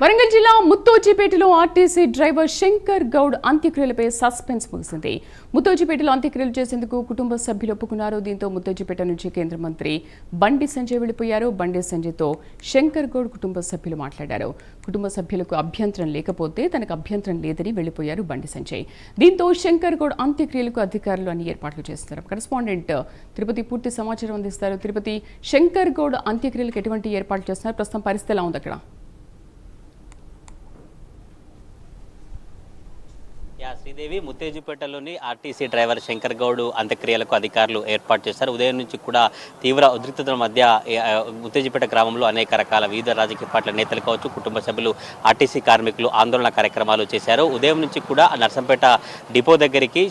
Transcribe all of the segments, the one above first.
వరంగల్ జిల్లా ముత్తోజిపేటలో RTC driver Shankar Goud అంత్యక్రియలపై సస్పెన్స్ ముగిసింది. ముత్తోజిపేటలో అంత్యక్రియలు చేసేందుకు కుటుంబ సభ్యులు ఒప్పుకున్నారు. దీంతో ముత్తోజిపేట నుంచి కేంద్ర మంత్రి బండి సంజయ్ వెళ్లిపోయారు. బండి సంజయ్తో శంకర్ గౌడ్ కుటుంబ సభ్యులు మాట్లాడారు. కుటుంబ సభ్యులకు అభ్యంతరం లేకపోతే తనకు అభ్యంతరం లేదని వెళ్లిపోయారు బండి సంజయ్. దీంతో శంకర్ గౌడ్ అంత్యక్రియలకు అధికారులు అన్ని ఏర్పాట్లు చేస్తున్నారు. కరెస్పాండెంట్ తిరుపతి పూర్తి సమాచారం అందిస్తారు. తిరుపతి, శంకర్ గౌడ్ అంత్యక్రియలకు ఎటువంటి ఏర్పాట్లు చేస్తున్నారు? ప్రస్తుతం పరిస్థితి ఎలా ఉంది అక్కడ? శ్రీదేవి, ముత్తేజిపేటలోని ఆర్టీసీ డ్రైవర్ శంకర్ గౌడ్ అంత్యక్రియలకు అధికారులు ఏర్పాటు చేశారు. ఉదయం నుంచి కూడా తీవ్ర ఉద్రిక్తతల మధ్య ముత్తేజిపేట గ్రామంలో అనేక రకాల వివిధ రాజకీయ పార్టీల నేతలు కావచ్చు, కుటుంబ సభ్యులు, ఆర్టీసీ కార్మికులు ఆందోళన కార్యక్రమాలు చేశారు. ఉదయం నుంచి కూడా నర్సంపేట డిపో దగ్గరికి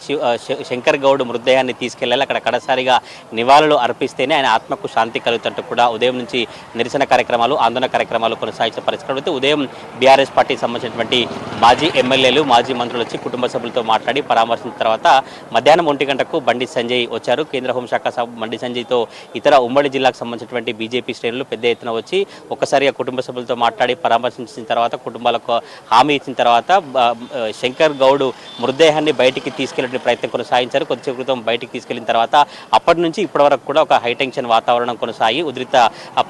శంకర్ గౌడ్ మృతదేహాన్ని తీసుకెళ్లాలి. అక్కడ కడసారిగా నివాళులు అర్పిస్తేనే ఆయన ఆత్మకు శాంతి కలుగుతుంటూ కూడా ఉదయం నుంచి నిరసన కార్యక్రమాలు, ఆందోళన కార్యక్రమాలు కొనసాగించిన పరిస్థితి. ఉదయం బీఆర్ఎస్ పార్టీకి సంబంధించినటువంటి మాజీ ఎమ్మెల్యేలు, మాజీ మంత్రులు వచ్చి కుటుంబ సభ్యులతో మాట్లాడి పరామర్శించిన తర్వాత మధ్యాహ్నం 1 గంటకు బండి సంజయ్ వచ్చారు. కేంద్ర హోంశాఖ బండి సంజయ్తో ఇతర ఉమ్మడి జిల్లాకు సంబంధించినటువంటి బీజేపీ శ్రేణులు పెద్ద ఎత్తున వచ్చి ఒక్కసారిగా కుటుంబ సభ్యులతో మాట్లాడి పరామర్శించిన తర్వాత, కుటుంబాలకు హామీ ఇచ్చిన తర్వాత శంకర్ గౌడ్ మృతదేహాన్ని బయటికి తీసుకెళ్లే ప్రయత్నం కొనసాగించారు. కొద్దిసేపు క్రితం బయటికి తీసుకెళ్లిన తర్వాత అప్పటి నుంచి ఇప్పటి వరకు కూడా ఒక హైటెన్షన్ వాతావరణం కొనసాగి ఉద్రిక్త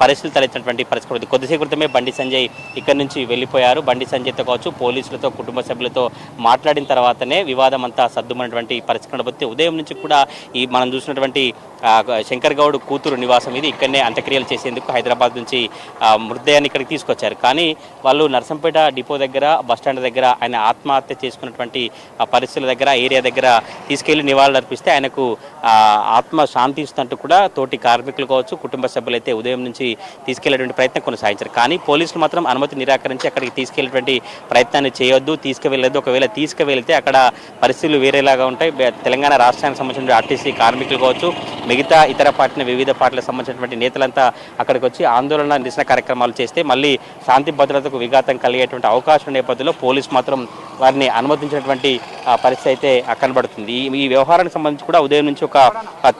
పరిస్థితులు తలెత్తినటువంటి పరిస్థితి. కొద్దిసేపు క్రితమే బండి సంజయ్ ఇక్కడి నుంచి వెళ్లిపోయారు. బండి సంజయ్తో కావచ్చు, పోలీసులతో, కుటుంబ సభ్యులతో మాట్లాడిన తర్వాతనే వివాదం అంతా సద్దుమన్నటువంటి పరిస్థితి. ఉదయం నుంచి కూడా మనం చూసినటువంటి శంకర్ గౌడ్ కూతురు నివాసం ఇది. ఇక్కడనే అంత్యక్రియలు చేసేందుకు హైదరాబాద్ నుంచి మృతదేహాన్ని ఇక్కడికి తీసుకొచ్చారు. కానీ వాళ్ళు నర్సంపేట డిపో దగ్గర, బస్టాండ్ దగ్గర ఆయన ఆత్మహత్య చేసుకున్నటువంటి పరిస్థితుల దగ్గర, ఏరియా దగ్గర తీసుకెళ్లి నివాళులు అర్పిస్తే ఆయనకు ఆత్మ శాంతి ఇస్తున్నట్టు కూడా తోటి కార్మికులు కావచ్చు, కుటుంబ సభ్యులు అయితే ఉదయం నుంచి తీసుకెళ్లేటువంటి ప్రయత్నం కొనసాగించారు. కానీ పోలీసులు మాత్రం అనుమతి నిరాకరించి అక్కడికి తీసుకెళ్లేటువంటి ప్రయత్నాన్ని చేయొద్దు, తీసుకువెళ్ళొద్దు. ఒకవేళ తీసుకువెళ్తే అక్కడ పరిస్థితులు వేరేలాగా ఉంటాయి. తెలంగాణ రాష్ట్రానికి సంబంధించిన ఆర్టీసీ కార్మికులు కావచ్చు, మిగతా ఇతర పార్టీల, వివిధ పార్టీలకు సంబంధించినటువంటి నేతలంతా అక్కడికి వచ్చి ఆందోళన, నిరసన కార్యక్రమాలు చేస్తే మళ్ళీ శాంతి భద్రతకు విఘాతం కలిగేటువంటి అవకాశం నేపథ్యంలో పోలీసు మాత్రం వారిని అనుమతించినటువంటి పరిస్థితి అయితే కనబడుతుంది. ఈ వ్యవహారానికి సంబంధించి కూడా ఉదయం నుంచి ఒక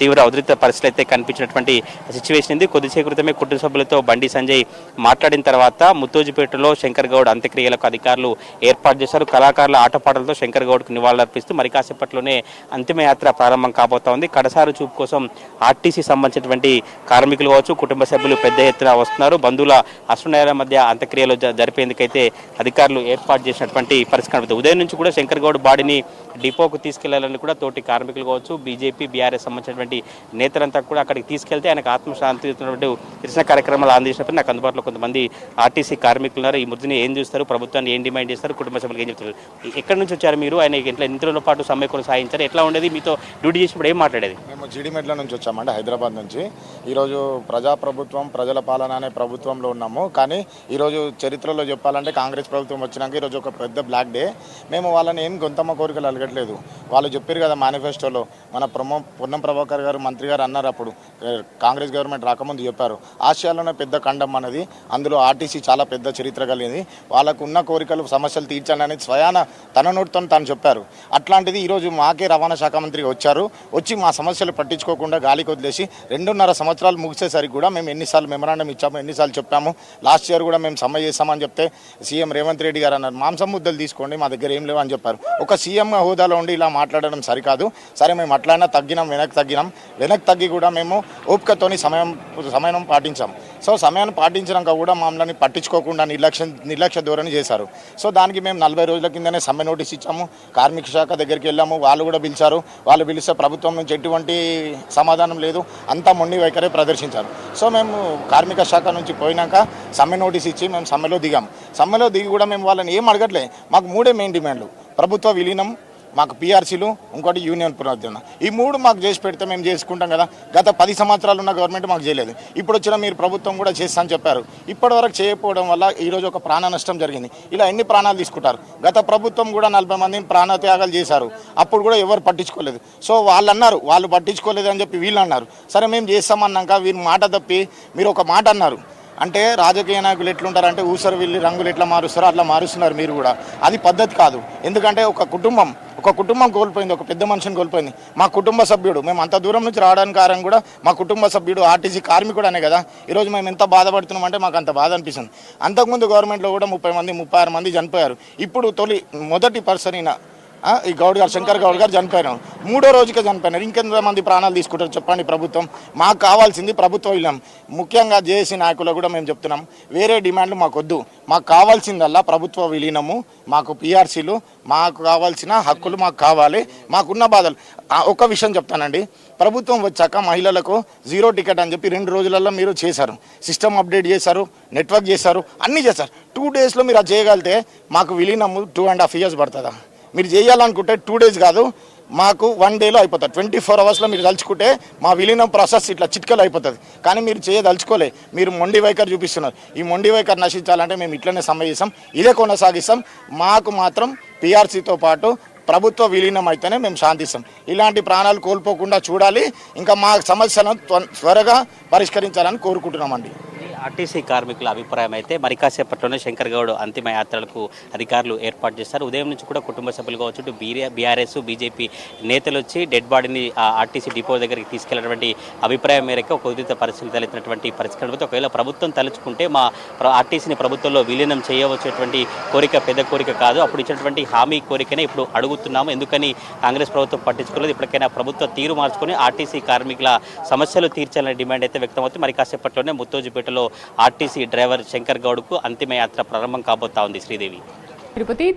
తీవ్ర ఉద్రిక్త పరిస్థితి అయితే కనిపించినటువంటి సిచ్యువేషన్ ఉంది. కొద్దిసేపు క్రితమే కుటుంబ సభ్యులతో బండి సంజయ్ మాట్లాడిన తర్వాత ముత్తోజిపేటలో శంకర్ గౌడ్ అంత్యక్రియలకు అధికారులు ఏర్పాటు చేశారు. కళాకారుల ఆటపాటలతో శంకర్ గౌడ్కు నివాళులర్పిస్తూ మరి కాసేపట్లోనే అంతిమయాత్ర ప్రారంభం కాబోతా ఉంది. కడసారి చూపు కోసం ఆర్టీసీ సంబంధించినటువంటి కార్మికులు కావచ్చు, కుటుంబ సభ్యులు పెద్ద ఎత్తున వస్తున్నారు. బంధువుల అశ్రునయల మధ్య అంత్యక్రియలు జరిపేందుకైతే అధికారులు ఏర్పాటు చేసినటువంటి పరిస్థితి. ఉదయం నుంచి కూడా శంకర్ గౌడ్ బాడీని డిపోకు తీసుకెళ్లాలని కూడా తోటి కార్మికులు కావచ్చు, బీజేపీ, బీఆర్ఎస్ సంబంధించినటువంటి నేతలంతా కూడా అక్కడికి తీసుకెళ్తే ఆయనకు ఆత్మశాంతి నిరసన కార్యక్రమాలు అందించినప్పుడు నాకు అందుబాటులో కొంతమంది ఆర్టీసీ కార్మికులు ఉన్నారు. ఈ మృతిని ఏం చూస్తారు, ప్రభుత్వాన్ని ఏం డిమాండ్ చేస్తారు, కుటుంబ సభ్యులకు ఏం చెప్తారు? ఎక్కడి నుంచి వచ్చారు మీరు? ఆయన ఇంత రోజుల పాటు సమ్మె కొనసాగించారు. ఎట్లా ఉండేది? మీతో డ్యూటీ చేసినప్పుడు ఏం మాట్లాడేది? మేము జీడిమెట్ల నుంచి వచ్చామండి, హైదరాబాద్ నుంచి. ఈరోజు ప్రజాప్రభుత్వం, ప్రజల పాలన అనే ప్రభుత్వంలో ఉన్నాము. కానీ ఈరోజు చరిత్రలో చెప్పాలంటే కాంగ్రెస్ ప్రభుత్వం వచ్చినాక ఈరోజు ఒక పెద్ద బ్లాక్ డే. మేము వాళ్ళని ఏం గొంతమ్మ కోరికలు అలగట్లేదు. వాళ్ళు చెప్పారు కదా మేనిఫెస్టోలో, మన పొన్నం ప్రభాకర్ గారు మంత్రి గారు అన్నారు, అప్పుడు కాంగ్రెస్ గవర్నమెంట్ రాకముందు చెప్పారు, ఆసియాలోనే పెద్ద ఖండం అన్నది, అందులో ఆర్టీసీ చాలా పెద్ద చరిత్ర కలిగింది, వాళ్ళకు ఉన్న కోరికలు, సమస్యలు తీర్చండి అనేది స్వయాన తన నోటితో తాను చెప్పారు. అట్లాంటిది ఈరోజు మాకే రవాణా శాఖ మంత్రి వచ్చారు. వచ్చి మా సమస్యలు పట్టించుకోకుండా గాలికి వదిలేసి 2.5 సంవత్సరాలు ముగిసేసరికి కూడా మేము ఎన్నిసార్లు మెమరాండం ఇచ్చాము, ఎన్నిసార్లు చెప్పాము. లాస్ట్ ఇయర్ కూడా మేము సమ్మె చేస్తామని చెప్తే సీఎం రేవంత్ రెడ్డి గారు అన్నారు, మాంసం ముద్దలు తీసుకోండి, మా దగ్గర ఏం లేవు అని చెప్పారు. ఒక సీఎం హోదాలో ఉండి ఇలా మాట్లాడడం సరికాదు. సరే, మేము అట్లయినా వెనక్కి తగ్గి కూడా మేము ఓపికతోని సమయం పాటించాం. సో సమయాన్ని పాటించినాక కూడా మమ్మల్ని పట్టించుకోకుండా నిర్లక్ష్య ధోరణి చేశారు. సో దానికి మేము 40 రోజుల కిందనే సమ్మె నోటీస్ ఇచ్చాము. కార్మిక శాఖ దగ్గరికి వెళ్ళాము, వాళ్ళు కూడా పిలిచారు. వాళ్ళు పిలిస్తే ప్రభుత్వం నుంచి ఎటువంటి సమాధానం లేదు, అంతా మొండి వైఖరే ప్రదర్శించారు. సో మేము కార్మిక శాఖ నుంచి పోయినాక సమ్మె నోటీస్ ఇచ్చి మేము సమ్మెలో దిగాము. సమ్మెలో దిగి కూడా మేము వాళ్ళని ఏం అడగట్లే. మాకు 3 మెయిన్ డిమాండ్లు: ప్రభుత్వ విలీనం, మాకు పీఆర్సీలు, ఇంకోటి యూనియన్ పునరుద్ధరణ. ఈ 3 మాకు చేసి పెడితే మేము చేసుకుంటాం కదా. గత 10 సంవత్సరాలు ఉన్న గవర్నమెంట్ మాకు చేయలేదు. ఇప్పుడు వచ్చిన మీరు ప్రభుత్వం కూడా చేస్తా అని చెప్పారు. ఇప్పటివరకు చేయకపోవడం వల్ల ఈరోజు ఒక ప్రాణ నష్టం జరిగింది. ఇలా ఎన్ని ప్రాణాలు తీసుకుంటారు? గత ప్రభుత్వం కూడా 40 మందిని ప్రాణత్యాగాలు చేశారు. అప్పుడు కూడా ఎవరు పట్టించుకోలేదు. సో వాళ్ళు అన్నారు, వాళ్ళు పట్టించుకోలేదు అని చెప్పి వీళ్ళు అన్నారు. సరే, మేము చేస్తామన్నాక వీరు మాట తప్పి మీరు ఒక మాట అన్నారు, అంటే రాజకీయ నాయకులు ఎట్లుంటారంటే ఊసరు వెళ్ళి రంగులు ఎట్లా మారుస్తారో అట్లా మారుస్తున్నారు మీరు కూడా. అది పద్ధతి కాదు. ఎందుకంటే ఒక కుటుంబం కోల్పోయింది, ఒక పెద్ద మనిషిని కోల్పోయింది. మా కుటుంబ సభ్యుడు, మేము అంత దూరం నుంచి రావడానికి కారణం కూడా మా కుటుంబ సభ్యుడు ఆర్టీసీ కార్మికుడు అనే కదా. ఈరోజు మేము ఎంత బాధపడుతున్నామంటే మాకు అంత బాధ అనిపిస్తుంది. అంతకుముందు గవర్నమెంట్లో కూడా 30 మంది 36 మంది చనిపోయారు. ఇప్పుడు మొదటి పర్సన్ ఈయన ఈ గౌడ్ గారు, శంకర్ గౌడ్ గారు చనిపోయినారు. 3వ రోజుకే చనిపోయినారు. ఇంకెంతమంది ప్రాణాలు తీసుకుంటారు చెప్పండి ప్రభుత్వం? మాకు కావాల్సింది ప్రభుత్వ విలీనం. ముఖ్యంగా జేఏసీ నాయకులు కూడా మేము చెప్తున్నాం, వేరే డిమాండ్లు మాకు వద్దు. మాకు కావాల్సిందల్లా ప్రభుత్వ విలీనము, మాకు పిఆర్సీలు, మాకు కావాల్సిన హక్కులు మాకు కావాలి. మాకున్న బాధలు ఒక విషయం చెప్తానండి. ప్రభుత్వం వచ్చాక మహిళలకు 0 టికెట్ అని చెప్పి 2 రోజులలో మీరు చేశారు. సిస్టమ్ అప్డేట్ చేశారు, నెట్వర్క్ చేశారు, అన్నీ చేశారు. 2 డేస్లో మీరు అది చేయగలిగితే మాకు విలీనము 2.5 years పడుతుందా? మీరు చేయాలనుకుంటే 2 days కాదు, మాకు 1 dayలో అయిపోతుంది. 24 hours మీరు తలుచుకుంటే మా విలీనం ప్రాసెస్ ఇట్లా చిట్కలు అయిపోతుంది. కానీ మీరు చేయదలుచుకోలే, మీరు మొండి వైఖరి చూపిస్తున్నారు. ఈ మొండి వైఖరి నశించాలంటే మేము ఇట్లనే సమ్మె చేస్తాం, ఇదే కొనసాగిస్తాం. మాకు మాత్రం పిఆర్సీతో పాటు ప్రభుత్వ విలీనం అయితేనే మేము శాంతిస్తాం. ఇలాంటి ప్రాణాలు కోల్పోకుండా చూడాలి. ఇంకా మా సమస్యలను త్వరగా పరిష్కరించాలని కోరుకుంటున్నామండి. ఆర్టీసీ కార్మికుల అభిప్రాయం అయితే మరి కాసేపట్లోనే శంకర్ గౌడ్ అంతిమ యాత్రలకు అధికారులు ఏర్పాటు చేస్తారు. ఉదయం నుంచి కూడా కుటుంబ సభ్యులు కావచ్చు, బీఆర్ఎస్ బీజేపీ నేతలు వచ్చి డెడ్ బాడీని ఆర్టీసీ డిపో దగ్గరికి తీసుకెళ్లినటువంటి అభిప్రాయం మేరకు ఒక ఉదిత పరిస్థితి తలెత్తినటువంటి పరిస్థితి. ఒకవేళ ప్రభుత్వం తలుచుకుంటే మా ఆర్టీసీని ప్రభుత్వంలో విలీనం చేయవచ్చేటువంటి కోరిక పెద్ద కోరిక కాదు. అప్పుడు ఇచ్చినటువంటి హామీ కోరికనే ఇప్పుడు అడుగుతున్నాము. ఎందుకని కాంగ్రెస్ ప్రభుత్వం పట్టించుకోలేదు? ఇప్పటికైనా ప్రభుత్వ తీరు మార్చుకొని ఆర్టీసీ కార్మికుల సమస్యలు తీర్చాలనే డిమాండ్ అయితే వ్యక్తమవుతుంది. మరి కాసేపట్లోనే ముత్తోజిపేటలో ఆర్టీసీ డ్రైవర్ శంకర్ గౌడ్కు అంతిమ యాత్ర ప్రారంభం కాబోతా ఉంది. శ్రీదేవి. తిరుపతి